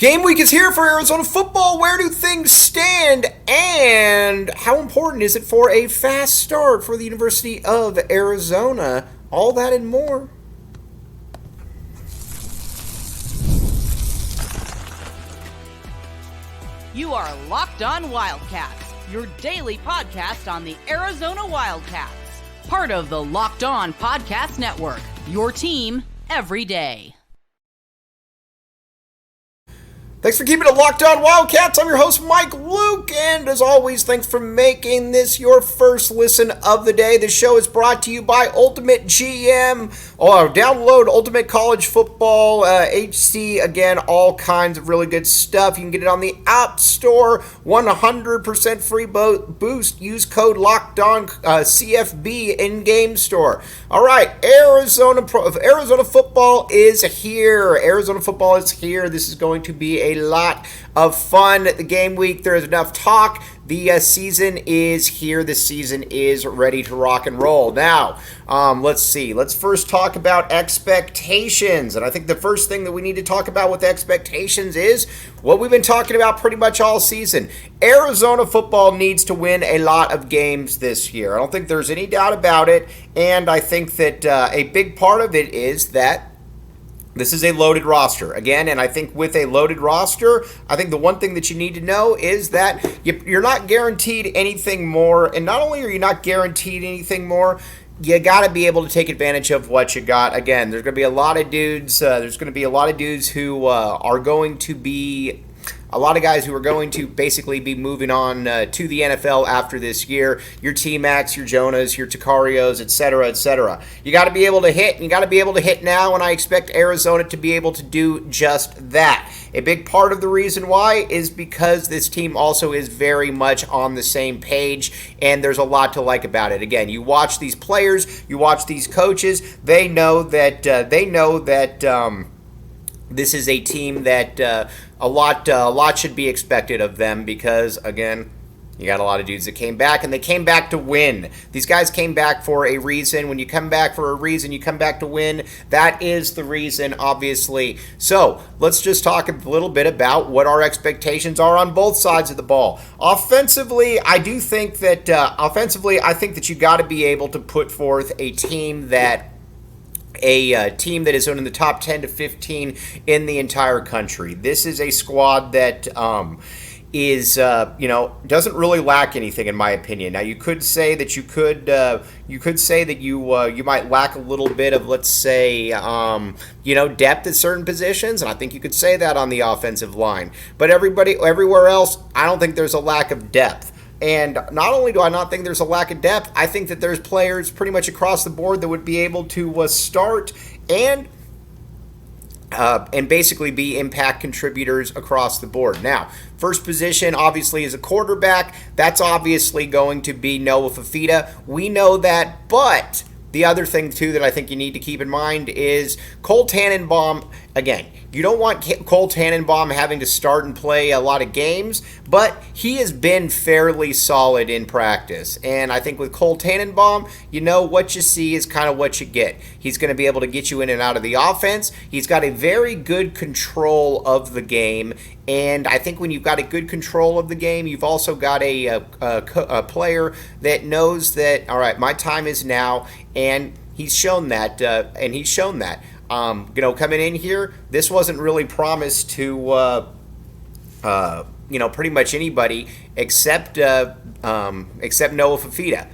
Game week is here for Arizona football. Where do things stand? And how important is it for a fast start for the University of Arizona? All that and more. You are Locked On Wildcats, your daily podcast on the Arizona Wildcats. Part of the Locked On Podcast Network, your team every day. Thanks for keeping it Locked On Wildcats. I'm your host, Mike Luke, and as always, thanks for making this your first listen of the day. The show is brought to you by Ultimate GM. Download Ultimate College Football, HC, again, all kinds of really good stuff. You can get it on the App Store, 100% free boost. Use code LOCKEDON CFB in Game Store. All right, Arizona football is here. Arizona football is here. This is going to be a lot of fun. The game week, there is enough talk. The season is here. The season is ready to rock and roll. Now, let's see. Let's first talk about expectations. And I think the first thing that we need to talk about with expectations is what we've been talking about pretty much all season. Arizona football needs to win a lot of games this year. I don't think there's any doubt about it. And I think that a big part of it is that this is a loaded roster, again, and I think with a loaded roster, I think the one thing that you need to know is that you're not guaranteed anything more, and not only are you not guaranteed anything more, you got to be able to take advantage of what you got. Again, there's going to be a lot of dudes, who are going to be... A lot of guys who are going to basically be moving on to the NFL after this year. Your T-Max, your Jonas, your Takarios, etc., etc. You got to be able to hit, and you got to be able to hit now, and I expect Arizona to be able to do just that. A big part of the reason why is because this team also is very much on the same page, and there's a lot to like about it. Again, you watch these players, you watch these coaches, they know that this is a team that a lot should be expected of them because, again, you got a lot of dudes that came back, and they came back to win. These guys came back for a reason. When you come back for a reason, you come back to win. That is the reason, obviously. So let's just talk a little bit about what our expectations are on both sides of the ball. Offensively, I think that you got to be able to put forth a team that is in the top 10 to 15 in the entire country. This is a squad that doesn't really lack anything, in my opinion. Now, you could say that you might lack a little bit of, let's say, depth at certain positions, and I think you could say that on the offensive line. But everywhere else, I don't think there's a lack of depth. And not only do I not think there's a lack of depth, I think that there's players pretty much across the board that would be able to start and basically be impact contributors across the board. Now, first position obviously is a quarterback. That's obviously going to be Noah Fafita. We know that, but the other thing, too, that I think you need to keep in mind is Cole Tannenbaum. Again, you don't want Cole Tannenbaum having to start and play a lot of games, but he has been fairly solid in practice. And I think with Cole Tannenbaum, what you see is kind of what you get. He's going to be able to get you in and out of the offense. He's got a very good control of the game. And I think when you've got a good control of the game, you've also got a player that knows that, all right, my time is now, and he's shown that. Coming in here, this wasn't really promised to, pretty much anybody except Noah Fafita.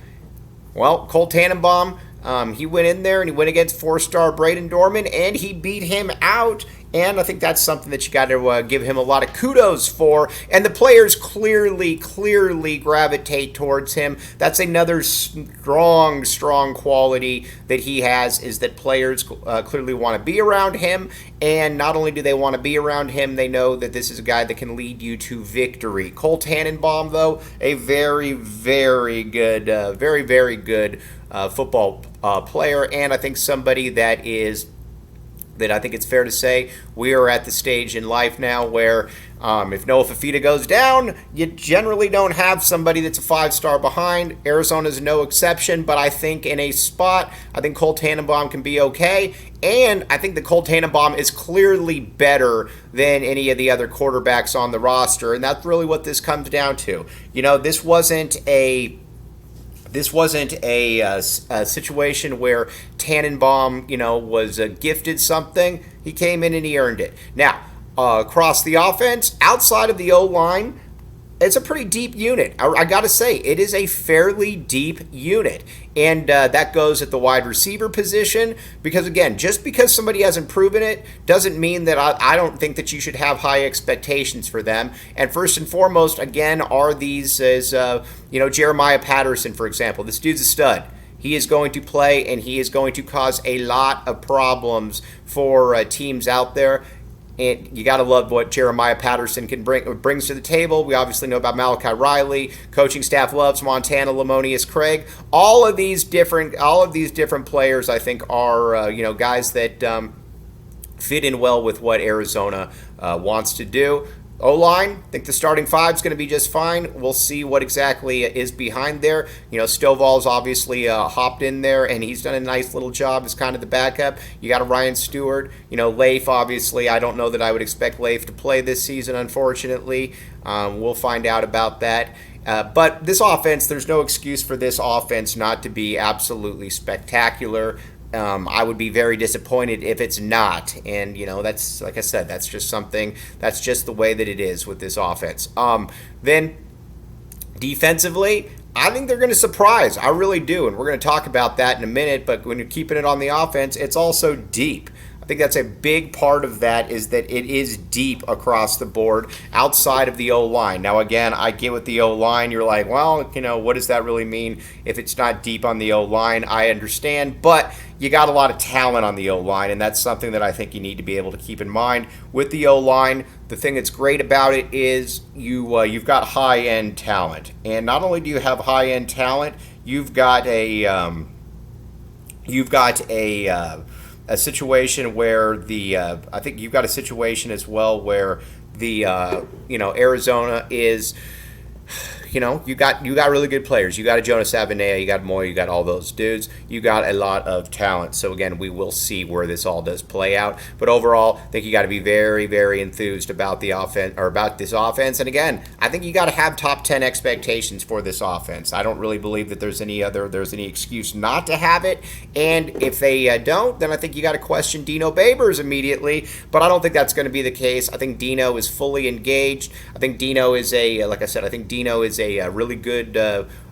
Well, Cole Tannenbaum, he went in there and he went against 4-star Braden Dorman, and he beat him out. And I think that's something that you got to give him a lot of kudos for. And the players clearly gravitate towards him. That's another strong quality that he has, is that players clearly want to be around him. And not only do they want to be around him, they know that this is a guy that can lead you to victory. Cole Tannenbaum, though, a very good football player. And I think somebody that is that I think it's fair to say we are at the stage in life now where if Noah Fafita goes down, you generally don't have somebody that's a 5-star behind. Arizona's no exception, but I think in a spot, I think Cole Tannenbaum can be okay. And I think that Cole Tannenbaum is clearly better than any of the other quarterbacks on the roster, and that's really what this comes down to. This wasn't a situation where Tannenbaum, was gifted something. He came in and he earned it. Now, across the offense, outside of the O-line, it's a pretty deep unit. I got to say, it is a fairly deep unit. And that goes at the wide receiver position because, again, just because somebody hasn't proven it doesn't mean that I don't think that you should have high expectations for them. And first and foremost, again, are these Jeremiah Patterson, for example. This dude's a stud. He is going to play, and he is going to cause a lot of problems for teams out there. And you got to love what Jeremiah Patterson brings to the table. We obviously know about Malachi Riley. Coaching staff loves Montana Lamonius Craig. All of these different players, I think, are guys that fit in well with what Arizona wants to do. O-line, I think the starting 5 is going to be just fine. We'll see what exactly is behind there. Stovall's obviously hopped in there, and he's done a nice little job as kind of the backup. You got a Ryan Stewart. Leif, obviously, I don't know that I would expect Leif to play this season, unfortunately. We'll find out about that. But this offense, there's no excuse for this offense not to be absolutely spectacular. I would be very disappointed if it's not. And, that's, like I said, that's just the way that it is with this offense. Then, defensively, I think they're going to surprise. I really do. And we're going to talk about that in a minute. But when you're keeping it on the offense, it's also deep. I think that's a big part of that is that it is deep across the board outside of the O-line. Now, again, I get with the O-line. You're like, well, what does that really mean if it's not deep on the O-line? I understand, but you got a lot of talent on the O-line, and that's something that I think you need to be able to keep in mind. With the O-line, the thing that's great about it is you've got high-end talent. And not only do you have high-end talent, you've got a situation where I think you've got a situation as well where the Arizona is, you got really good players. You got a Jonas Avenea, you got Moy, you got all those dudes. You got a lot of talent. So again, we will see where this all does play out. But overall, I think you got to be very, very enthused about the offense or about this offense. And again, I think you got to have top 10 expectations for this offense. I don't really believe that there's any excuse not to have it. And if they don't, then I think you got to question Dino Babers immediately. But I don't think that's going to be the case. I think Dino is fully engaged. I think Dino is a really good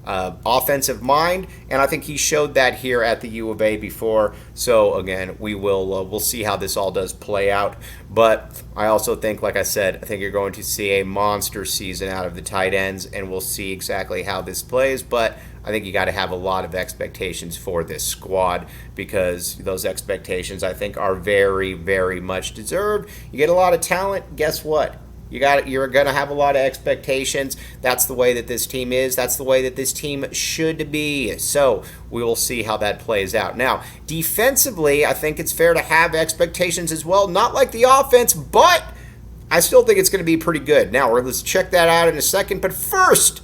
offensive mind, and I think he showed that here at the U of A before. So again, we'll see how this all does play out. But I also think, like I said, I think you're going to see a monster season out of the tight ends, and we'll see exactly how this plays. But I think you got to have a lot of expectations for this squad because those expectations, I think, are very, very much deserved. You get a lot of talent, guess what? You're going to have a lot of expectations. That's the way that this team is. That's the way that this team should be. So we will see how that plays out. Now, defensively, I think it's fair to have expectations as well. Not like the offense, but I still think it's going to be pretty good. Now, let's check that out in a second. But first,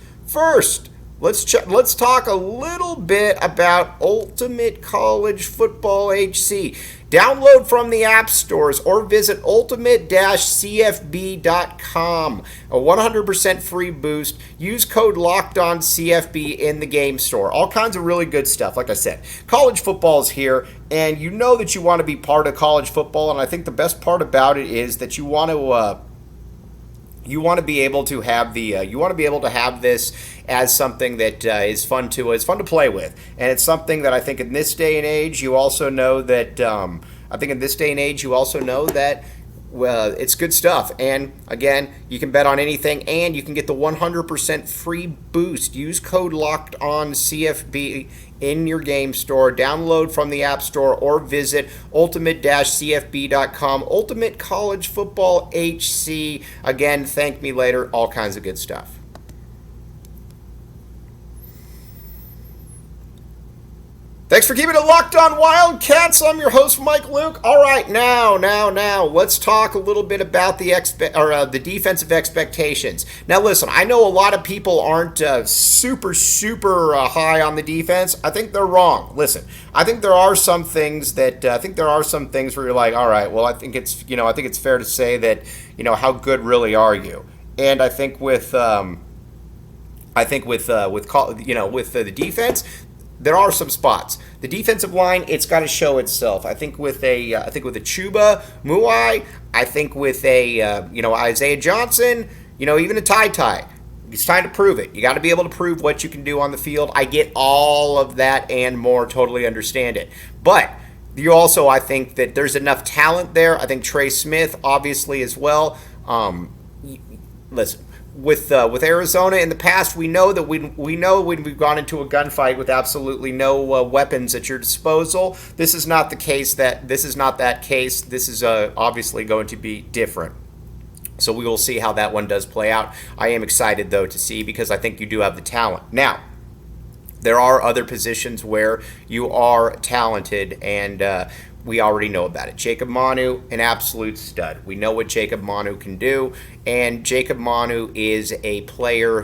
let's talk a little bit about Ultimate College Football HC. Download from the app stores or visit ultimate-cfb.com. A 100% free boost. Use code LOCKEDONCFB in the game store. All kinds of really good stuff. Like I said, college football is here, and you know that you want to be part of college football, and I think the best part about it is that you want to be able to have this as something that is fun to play with, and it's something that I think in this day and age you also know that it's good stuff. And again, you can bet on anything, and you can get the 100% free boost. Use code LOCKEDONCFB in your game store. Download from the app store or visit ultimate-cfb.com. Ultimate College Football HC. Again, thank me later. All kinds of good stuff. Thanks for keeping it locked on Wildcats. I'm your host, Mike Luke. All right, now, let's talk a little bit about the defensive expectations. Now, listen, I know a lot of people aren't super high on the defense. I think they're wrong. Listen, I think there are some things where you're like, all right, well, I think it's fair to say that, how good really are you? And I think with the defense, there are some spots. The defensive line, it's got to show itself. I think with a Chuba Muai, I think with a Isaiah Johnson, even a Ty. It's time to prove it. You got to be able to prove what you can do on the field. I get all of that and more. Totally understand it. But you also, I think that there's enough talent there. I think Trey Smith, obviously, as well. Listen. With Arizona in the past, we know when we've gone into a gunfight with absolutely no weapons at your disposal. This is not the case. This is obviously going to be different. So we will see how that one does play out. I am excited though to see, because I think you do have the talent. Now, there are other positions where you are talented, and we already know about it. Jacob Manu, an absolute stud. We know what Jacob Manu can do, and Jacob Manu is a player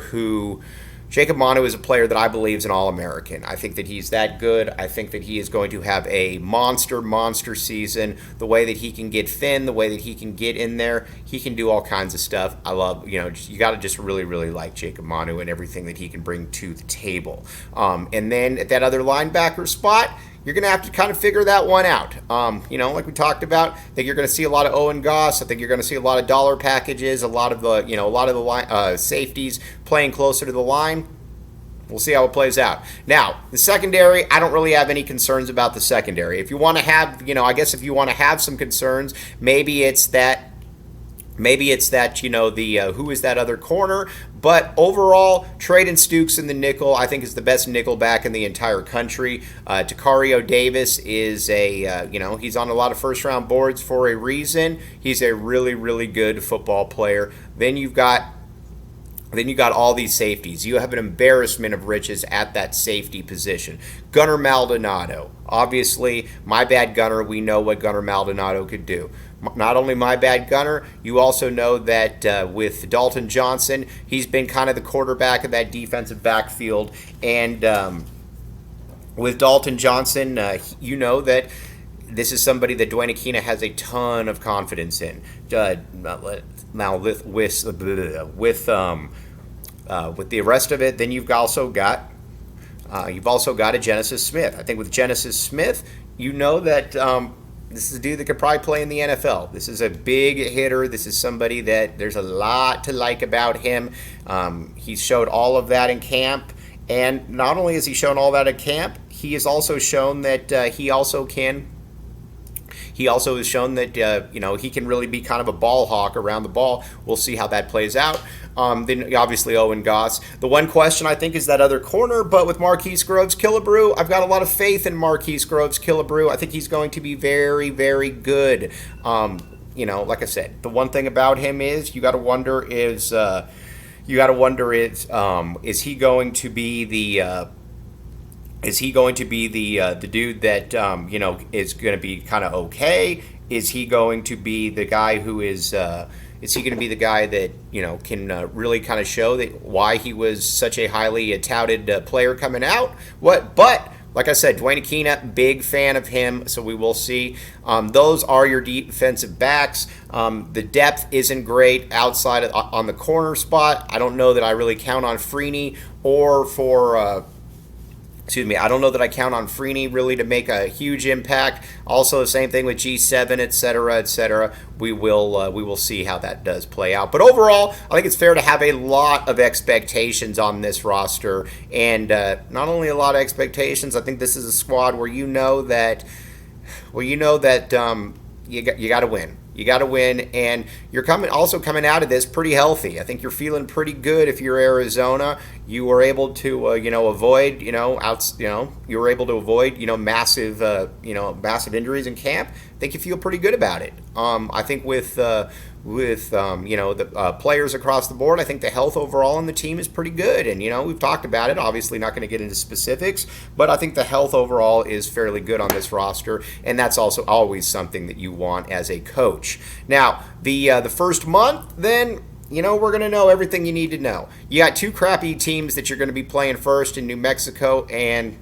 that I believe is an All-American. I think that he's that good. I think that he is going to have a monster season. The way that he can get thin, the way that he can get in there, he can do all kinds of stuff. I love, you got to just really like Jacob Manu and everything that he can bring to the table. And then at that other linebacker spot, you're going to have to kind of figure that one out. Like we talked about, I think you're going to see a lot of Owen Goss. I think you're going to see a lot of dollar packages, a lot of the safeties playing closer to the line. We'll see how it plays out. Now, the secondary, I don't really have any concerns about the secondary. If you want to have, if you want to have some concerns, maybe it's that, who is that other corner? But overall, Traden Stukes in the nickel, I think, is the best nickel back in the entire country. Takario Davis is he's on a lot of first-round boards for a reason. He's a really good football player. Then you got all these safeties. You have an embarrassment of riches at that safety position. Gunnar Maldonado. Obviously, my bad Gunnar, we know what Gunnar Maldonado could do. Not only my bad Gunnar, you also know that with Dalton Johnson, he's been kind of the quarterback of that defensive backfield. And with Dalton Johnson, you know that this is somebody that Dwayne Aquina has a ton of confidence in. Now with the rest of it, then you've also got a Genesis Smith. I think with Genesis Smith, you know that this is a dude that could probably play in the NFL. This is a big hitter. This is somebody that there's a lot to like about him. He showed all of that in camp, and not only has he shown all that at camp, he has also shown that he also has shown that he can really be kind of a ball hawk around the ball. We'll see how that plays out. Then obviously Owen Goss. The one question I think is that other corner, but with Marquise Groves-Killebrew, I've got a lot of faith in Marquise Groves-Killebrew. I think he's going to be very good. Like I said, the one thing about him is you got to wonder is he going to be the dude that is going to be kind of okay? Is he going to be the guy who is he going to be the guy that can really kind of show that why he was such a highly touted player coming out? But like I said, Dwayne Aquina, big fan of him, so we will see. Those are your defensive backs. The depth isn't great outside on the corner spot. I don't know that I really count on Freeney I don't know that I count on Freeney really to make a huge impact. Also, the same thing with G7, et cetera. We will see how that does play out. But overall, I think it's fair to have a lot of expectations on this roster, and not only a lot of expectations. I think this is a squad where you know that you got to win. You got to win, and you're coming out of this pretty healthy. I think you're feeling pretty good if you're Arizona. You were able to, avoid, massive injuries in camp. I think you feel pretty good about it. I think with the players across the board. I think the health overall on the team is pretty good. And, we've talked about it. Obviously not going to get into specifics, but I think the health overall is fairly good on this roster. And that's also always something that you want as a coach. Now, the first month, then, we're going to know everything you need to know. You got two crappy teams that you're going to be playing first in New Mexico, and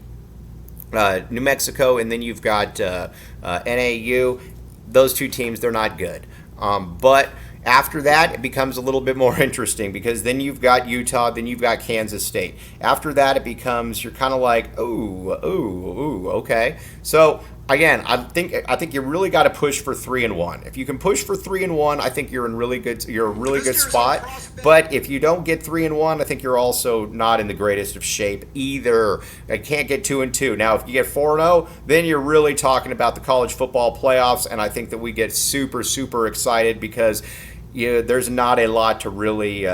then you've got NAU. Those two teams, they're not good. But after that, it becomes a little bit more interesting because then you've got Utah, then you've got Kansas State. After that, it becomes, you're kind of like, ooh, okay. So again, I think you really got to push for 3-1. If you can push for 3-1, I think you're in a really good spot. But if you don't get 3-1, I think you're also not in the greatest of shape either. I can't get 2-2. Now, if you get 4-0, then you're really talking about the college football playoffs, and I think that we get super, super excited because there's not a lot to really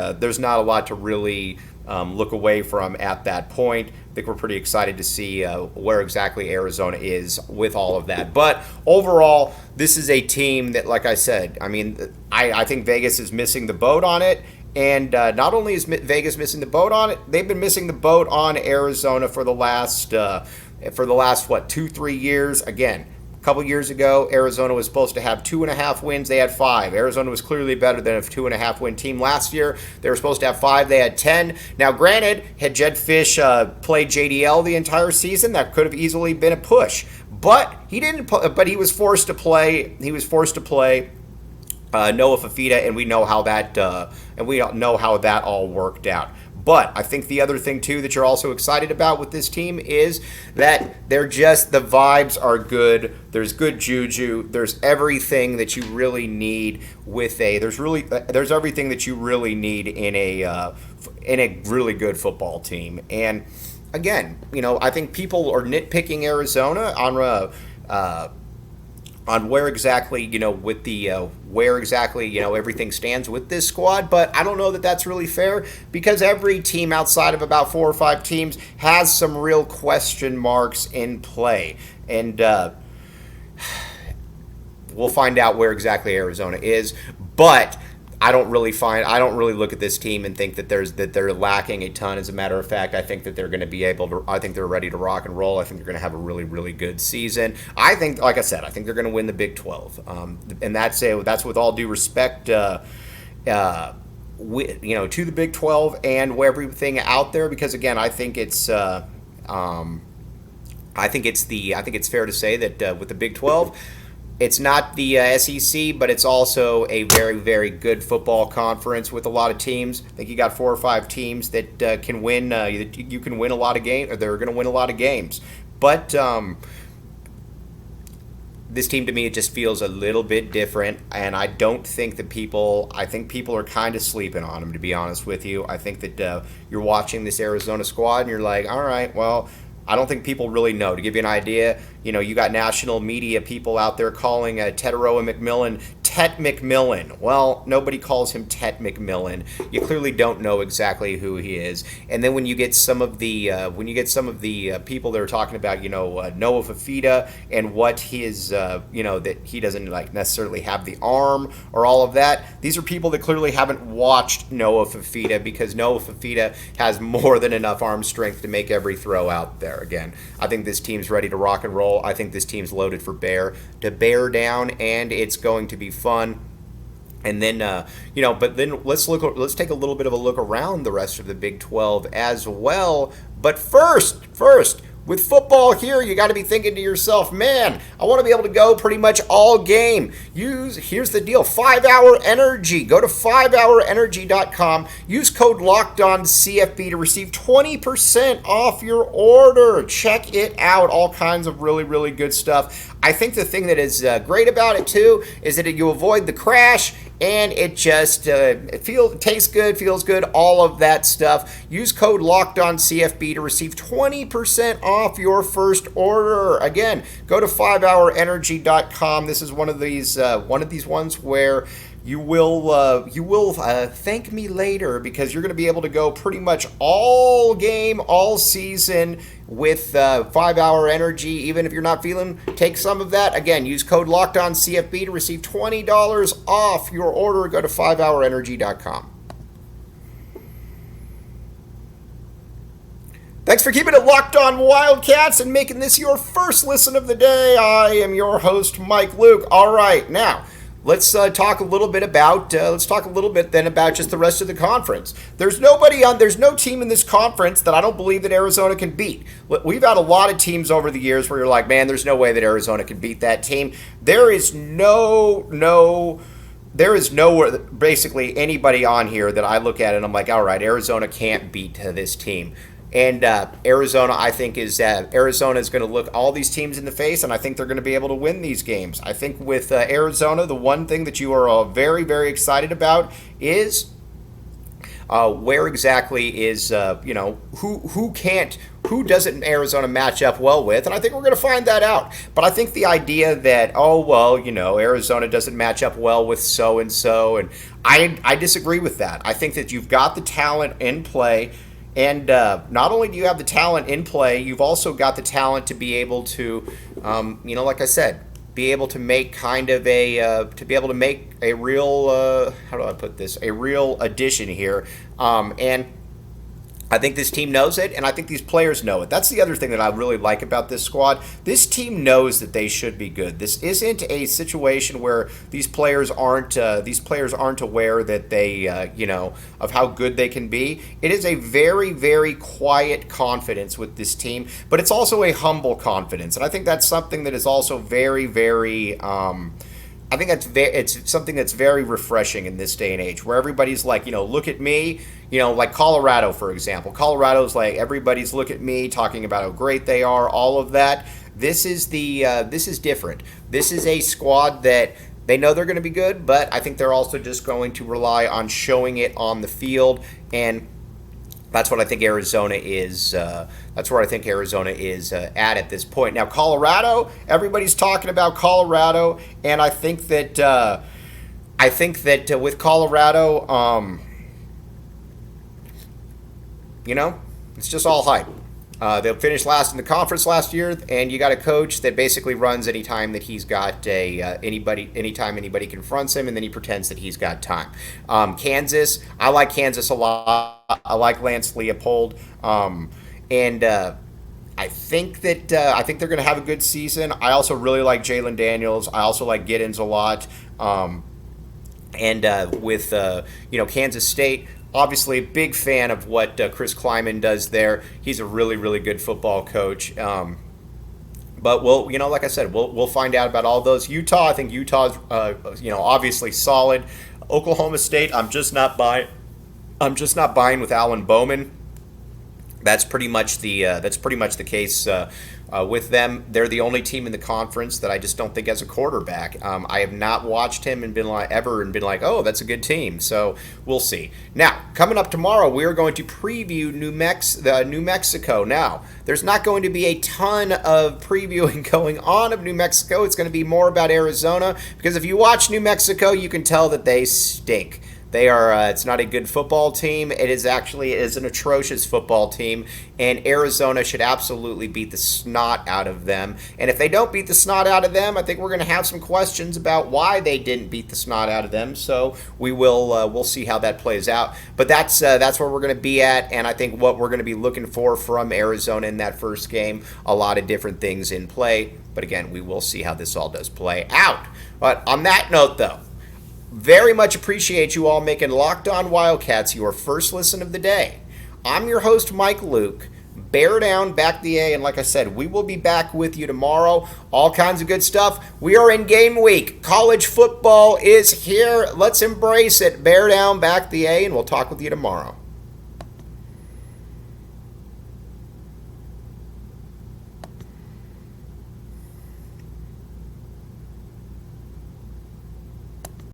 look away from at that point. I think we're pretty excited to see where exactly Arizona is with all of that. But overall, this is a team that, like I said, I think Vegas is missing the boat on it. And not only is Vegas missing the boat on it, they've been missing the boat on Arizona for the last 2-3 years. Again, a couple years ago, Arizona was supposed to have 2.5 wins. They had 5. Arizona was clearly better than a 2.5 win team last year. They were supposed to have 5. They had 10. Now, granted, had Jed Fish played JDL the entire season, that could have easily been a push. But he didn't. But he was forced to play. Noah Fafita, and we know how that all worked out. But I think the other thing, too, that you're also excited about with this team is that the vibes are good. There's good juju. There's everything that you really need there's everything that you really need in a really good football team. And again, I think people are nitpicking Arizona on where exactly, everything stands with this squad. But I don't know that that's really fair because every team outside of about 4 or 5 teams has some real question marks in play. And we'll find out where exactly Arizona is. But I don't really look at this team and think that they're lacking a ton. As a matter of fact, I think that they're going to be I think they're ready to rock and roll. I think they're going to have a really, really good season. I think, like I said, I think they're going to win the Big 12. And that's with all due respect, to the Big 12 and everything out there. Because again, I think it's fair to say that with the Big 12. It's not the SEC, but it's also a very, very good football conference with a lot of teams. I think you got 4 or 5 teams that can win. You can win a lot of games, or they're going to win a lot of games. But this team, to me, it just feels a little bit different, and I don't think that I think people are kind of sleeping on them, to be honest with you. I think that you're watching this Arizona squad, and you're like, all right, well, I don't think people really know. To give you an idea, you got national media people out there calling Teteroa McMillan Tet McMillan. Well, nobody calls him Tet McMillan. You clearly don't know exactly who he is. And then when you get some of the people that are talking about, Noah Fafita and what his, that he doesn't necessarily have the arm or all of that. These are people that clearly haven't watched Noah Fafita because Noah Fafita has more than enough arm strength to make every throw out there. Again, I think this team's ready to rock and roll. I think this team's loaded to bear down, and it's going to be fun. And then, but then let's take a little bit of a look around the rest of the Big 12 as well. But first, with football here, you got to be thinking to yourself, man, I want to be able to go pretty much all game. Here's the deal, 5-Hour Energy. Go to 5hourenergy.com. Use code LOCKEDONCFB to receive 20% off your order. Check it out. All kinds of really, really good stuff. I think the thing that is great about it, too, is that you avoid the crash, and it just tastes good, feels good, all of that stuff. Use code LOCKEDONCFB to receive 20% off your first order. Again, go to 5hourenergy.com. This is one of these ones where you will thank me later because you're going to be able to go pretty much all game, all season with 5-Hour Energy. Even if you're not feeling, take some of that. Again, use code LOCKEDONCFB to receive $20 off your order. Go to 5hourenergy.com. Thanks for keeping it locked on Wildcats and making this your first listen of the day. I am your host, Mike Luke. All right, now let's talk a little bit about just the rest of the conference. There's no team in this conference that I don't believe that Arizona can beat. We've had a lot of teams over the years where you're like, man, there's no way that Arizona can beat that team. There is nowhere, basically anybody on here that I look at and I'm like, all right, Arizona can't beat this team. And Arizona, I think, Arizona is going to look all these teams in the face, and I think they're going to be able to win these games. I think with Arizona, the one thing that you are very, very excited about is where exactly is, who doesn't Arizona match up well with, and I think we're going to find that out. But I think the idea that, Arizona doesn't match up well with so-and-so, and I disagree with that. I think that you've got the talent in play. And not only do you have the talent in play, you've also got the talent to be able to, like I said, be able to make a real, a real addition here. And I think this team knows it, and I think these players know it. That's the other thing that I really like about this squad. This team knows that they should be good. This isn't a situation where these players aren't aware that they, of how good they can be. It is a very, very quiet confidence with this team, but it's also a humble confidence, and I think that's something that is also very, very. I think it's something that's very refreshing in this day and age, where everybody's like, look at me, like Colorado, for example. Colorado's like, everybody's look at me, talking about how great they are, all of that. This is different. This is a squad that they know they're going to be good, but I think they're also just going to rely on showing it on the field, and that's what I think Arizona is. That's where I think Arizona is at this point. Now, Colorado, everybody's talking about Colorado, and I think that with Colorado, it's just all hype. They'll finish last in the conference last year, and you got a coach that basically runs anytime that he's got anytime anybody confronts him, and then he pretends that he's got time. Kansas, I like Kansas a lot. I like Lance Leopold, and I think they're going to have a good season. I also really like Jalen Daniels. I also like Giddens a lot, with Kansas State. Obviously, a big fan of what Chris Kleiman does there. He's a really, really good football coach. But like I said, we'll find out about all those. Utah, I think Utah's, obviously solid. Oklahoma State, I'm just not buying with Alan Bowman. That's pretty much the case with them. They're the only team in the conference that I just don't think has a quarterback. I have not watched him and been like, oh, that's a good team. So we'll see. Now, coming up tomorrow, we are going to preview New Mexico. Now, there's not going to be a ton of previewing going on of New Mexico. It's going to be more about Arizona, because if you watch New Mexico, you can tell that they stink. They are. It's not a good football team. It is an atrocious football team, and Arizona should absolutely beat the snot out of them. And if they don't beat the snot out of them, I think we're going to have some questions about why they didn't beat the snot out of them. So we'll see how that plays out. But that's where we're going to be at, and I think what we're going to be looking for from Arizona in that first game, a lot of different things in play. But again, we will see how this all does play out. But on that note, though, very much appreciate you all making Locked On Wildcats your first listen of the day. I'm your host, Mike Luke. Bear down, back the A, and like I said, we will be back with you tomorrow. All kinds of good stuff. We are in game week. College football is here. Let's embrace it. Bear down, back the A, and we'll talk with you tomorrow.